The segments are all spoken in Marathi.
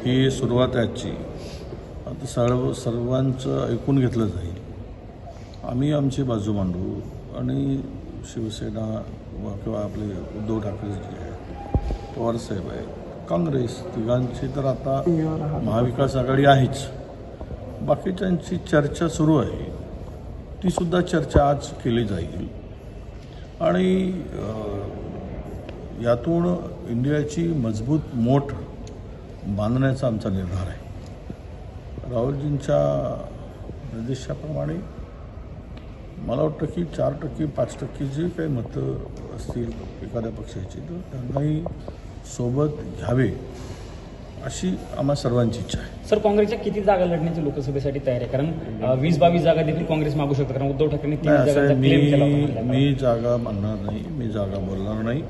ही सुरुवात आहे आजची. आता सर्वांचं ऐकून घेतलं जाईल. आम्ही आमची बाजू मांडू आणि शिवसेना किंवा आपले उद्धव ठाकरे जे आहे, पवारसाहेब आहे, काँग्रेस, तिघांची तर आता महाविकास आघाडी आहेच. बाकीच्यांची चर्चा सुरू आहे. तीसुद्धा चर्चा आज केली जाईल आणि यातून इंडियाची मजबूत मोठ बांधण्याचा आमचा निर्धार आहे. राहुलजींच्या निर्देशाप्रमाणे मला वाटतं की 4% 5% जे काही मतं असतील एखाद्या पक्षाची तर त्यांनाही सोबत घ्यावे अशी आम्हा सर्वांची इच्छा आहे. सर, काँग्रेसच्या किती जागा लढण्याची लोकसभेसाठी तयार आहे? कारण 20-22 जागा देखील काँग्रेस मागू शकतं, कारण उद्धव ठाकरेंनी 3 जागांचा क्लेम केला होता. मी जागा मानणार नाही, मी जागा बोलणार नाही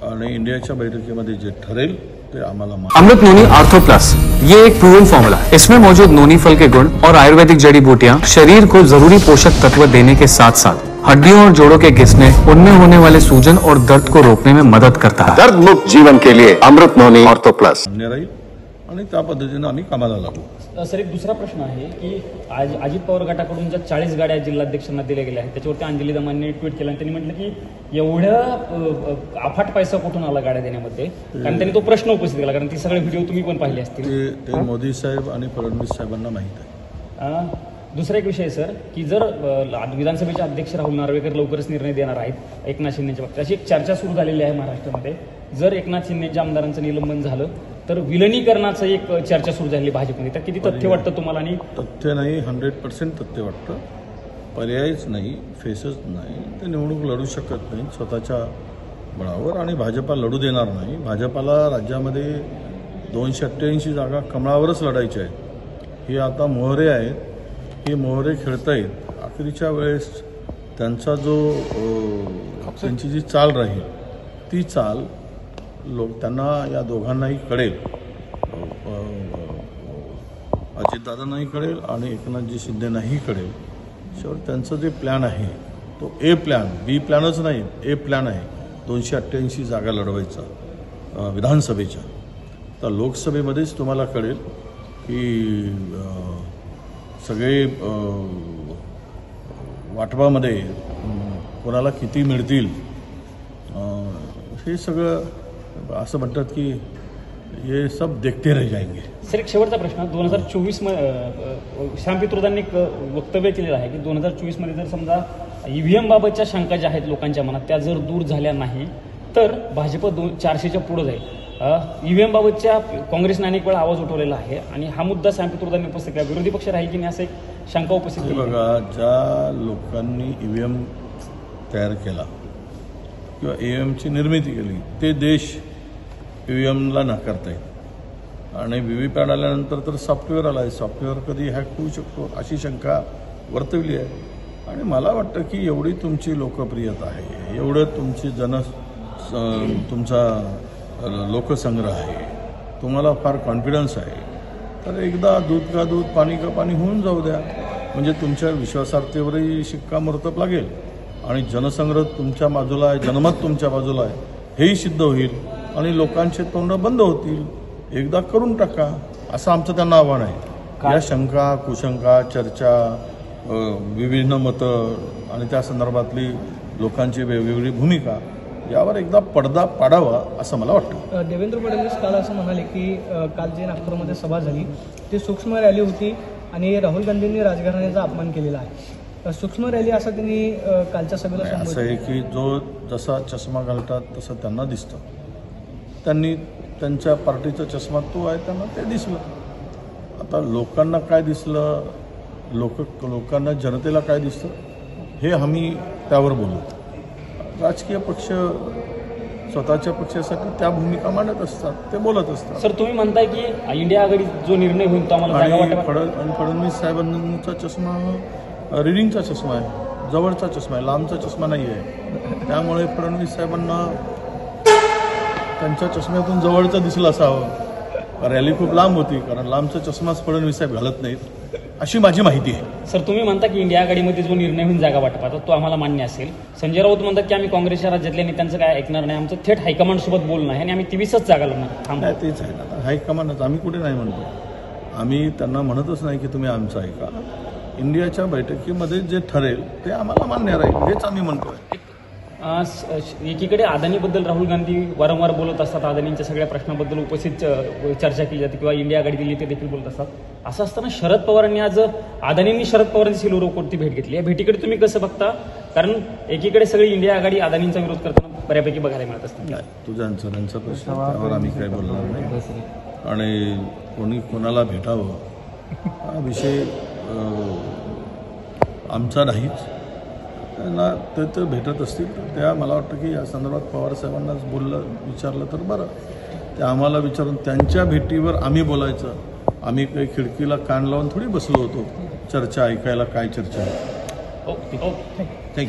आणि इंडियाच्या बैठकीमध्ये जे ठरेल ते आम्हाला. अमृत नोनी आर्थो प्लस, ये एक प्रूवन फॉर्मूला है. इसमें मौजूद नोनी फल के गुण और आयुर्वेदिक जड़ी बूटियां शरीर को जरूरी पोषक तत्व देने के साथ साथ हड्डियों और जोड़ों के घिसने, उनमें होने वाले सूजन और दर्द को रोकने में मदद करता है. दर्द मुक्त जीवन के लिए अमृत नोनी आर्थो प्लस राहील आणि त्या पद्धतीने आम्ही कामाला लागू. सर, एक दुसरा प्रश्न आहे की आज अजित पवार गटाकडून ज्या 40 गाड्या जिल्हाध्यक्षांना दिल्या गेल्या आहेत त्याच्यावरती अंजली दमांनी ट्विट केलं आणि त्यांनी म्हटलं की एवढं अफाट पैसा कुठून आला गाड्या देण्यामध्ये, कारण त्यांनी तो प्रश्न उपस्थित केला. कारण ती सगळे व्हिडिओ तुम्ही पण पाहिले असतील. ते मोदी साहेब आणि फडणवीस साहेबांना माहीत आहे. दुसरा एक विषय सर की जर विधानसभेचे अध्यक्ष राहुल नार्वेकर लवकरच निर्णय देणार आहेत एकनाथ शिंदेच्या बाबतीत, अशी एक चर्चा सुरू झालेली आहे महाराष्ट्रामध्ये. जर एकनाथ शिंदेच्या आमदारांचं निलंबन झालं तर विलनीकरणाचं एक चर्चा सुरू झाली भाजपमध्ये, तर किती तथ्य वाटतं तुम्हाला? आणि तथ्य नाही, 100% तथ्य वाटतं. पर्यायच नाही, फेसच नाही. ते निवडणूक लढू शकत नाही स्वतःच्या बळावर आणि भाजपा लढू देणार नाही. भाजपाला राज्यामध्ये 288 जागा कमळावरच लढायच्या आहेत. हे आता मोहरे आहेत, हे मोहरे खेळतायत. अखेरीच्या वेळेस त्यांचा जो त्यांची जी चाल राहील ती चाल त्यांना या दोघांनाही कळेल, अजितदादांनाही कळेल आणि एकनाथजी शिंदेनाही कळेल. शेवट त्यांचं जे प्लॅन आहे तो ए प्लॅन, बी प्लॅनच नाही, ए प्लॅन आहे 288 जागा लढवायचा विधानसभेच्या. तर लोकसभेमध्येच तुम्हाला कळेल की सगळे वाटपामध्ये कोणाला किती मिळतील. हे सगळं असं म्हणतात की हे सब देखते रह जाएंगे. सर, एक शेवटचा प्रश्न. 2024 श्याम पित्रोदांनी एक वक्तव्य केलेलं आहे की 2024 मध्ये जर समजा ईव्हीएम बाबतच्या शंका ज्या आहेत लोकांच्या मनात त्या जर दूर झाल्या नाही तर भाजप 400च्या पुढे जाईल. ईव्हीएम बाबतच्या काँग्रेसने अनेक वेळा आवाज उठवलेला आहे आणि हा मुद्दा श्याम पित्रोदांनी उपस्थित केला. विरोधी पक्ष राहील की नाही असं एक शंका उपस्थित केली. बघा, ज्या लोकांनी ईव्हीएम तयार केला किंवा ईव्हीएमची निर्मिती केली ते देश ईव्हीएमला नाकारतायत आणि व्हीव्हीपॅट आल्यानंतर तर सॉफ्टवेअर आला आहे. सॉफ्टवेअर कधी हॅक होऊ शकतो अशी शंका वर्तवली आहे. आणि मला वाटतं की एवढी तुमची लोकप्रियता आहे, एवढं तुमची तुमचा लोकसंग्रह आहे, तुम्हाला फार कॉन्फिडन्स आहे, तर एकदा दूध का दूध पाणी का पाणी होऊन जाऊ द्या. म्हणजे तुमच्या विश्वासार्हतेवरही शिक्कामोर्तब लागेल आणि जनसंग्रह तुमच्या बाजूला आहे, जनमत तुमच्या बाजूला आहे हेही सिद्ध होईल आणि लोकांचे तोंड बंद होतील. एकदा करून टाका असं आमचं त्यांना आव्हान आहे. या शंका, कुशंका, चर्चा, विभिन्न मतं आणि त्या संदर्भातली लोकांची वेगवेगळी भूमिका यावर एकदा पडदा पाडावा असं मला वाटतं. देवेंद्र फडणवीस काल असं म्हणाले की काल जी नागपूरमध्ये सभा झाली ती सूक्ष्म रॅली होती आणि राहुल गांधींनी राजघराण्याचा अपमान केलेला आहे. सूक्ष्म रॅली असं त्यांनी कालच्या सभेला सांगितलं. असं आहे की जो जसा चष्मा घालतात तसं त्यांना दिसतं. त्यांनी त्यांच्या पार्टीचा चष्मा तो आहे त्यांना ते दिसलं. आता लोकांना काय दिसलं, लोकांना जनतेला काय दिसतं हे आम्ही त्यावर बोलू. राजकीय पक्ष स्वतःच्या पक्षासाठी त्या भूमिका मांडत असतात, ते बोलत असतात. सर, तुम्ही म्हणताय की इंडिया आघाडी जो निर्णय होईल तो आम्हाला फडणवीस साहेबांचा चष्मा रिडिंगचा चष्मा आहे, जवळचा चष्मा आहे, लांबचा चष्मा नाही आहे. त्यामुळे फडणवीस साहेबांना त्यांच्या चष्म्यातून जवळचं दिसलं असावं. रॅली खूप लांब होती कारण लांबचा चष्माच फडणवीस साहेब घालत नाहीत अशी माझी माहिती आहे. सर, तुम्ही म्हणता की इंडिया आघाडीमध्ये जो निर्णय होईल जागा वाटपाचा तो आम्हाला मान्य असेल. संजय राऊत म्हणतात की आम्ही काँग्रेसच्या राज्यातल्या नेत्यांचं काय ऐकणार नाही, आमचं थेट हायकमांडसोबत बोलणं आहे आणि आम्ही 23च जागा लढणार. नाही, तेच आहे ना, हायकमांडच. आम्ही कुठे नाही म्हणतो, आम्ही त्यांना म्हणतच नाही की तुम्ही आमचं ऐका. इंडियाच्या बैठकीमध्ये जे ठरेल ते आम्हाला मान्य राहील, हेच आम्ही म्हणतोय. एकीकडे अदानीबद्दल राहुल गांधी वारंवार बोलत असतात, अदानींच्या सगळ्या प्रश्नाबद्दल उपस्थित चर्चा केली जाते किंवा इंडिया आघाडीतील नेते देखील बोलत असतात. असं असताना शरद पवारांनी आज अदानींनी शरद पवारांची सिल्वर ओकवरती भेट घेतली. या भेटीकडे तुम्ही कसं बघता? कारण एकीकडे सगळी इंडिया आघाडी अदानींचा विरोध करताना बऱ्यापैकी बघायला मिळत असते. नाही, तुझ्यांचा त्यांचा प्रश्न, त्यावर आम्ही काय बोलणार नाही. आणि कोणी कोणाला भेटावं हा विषय आमचा नाहीच. त्यांना ते भेटत असतील तर त्या, मला वाटतं की या संदर्भात पवार साहेबांनाच विचारलं तर बरं. ते आम्हाला विचारून त्यांच्या भेटीवर आम्ही बोलायचं. आम्ही काही खिडकीला कान लावून थोडी बसलो होतो चर्चा ऐकायला, काय चर्चा. थँक्यू.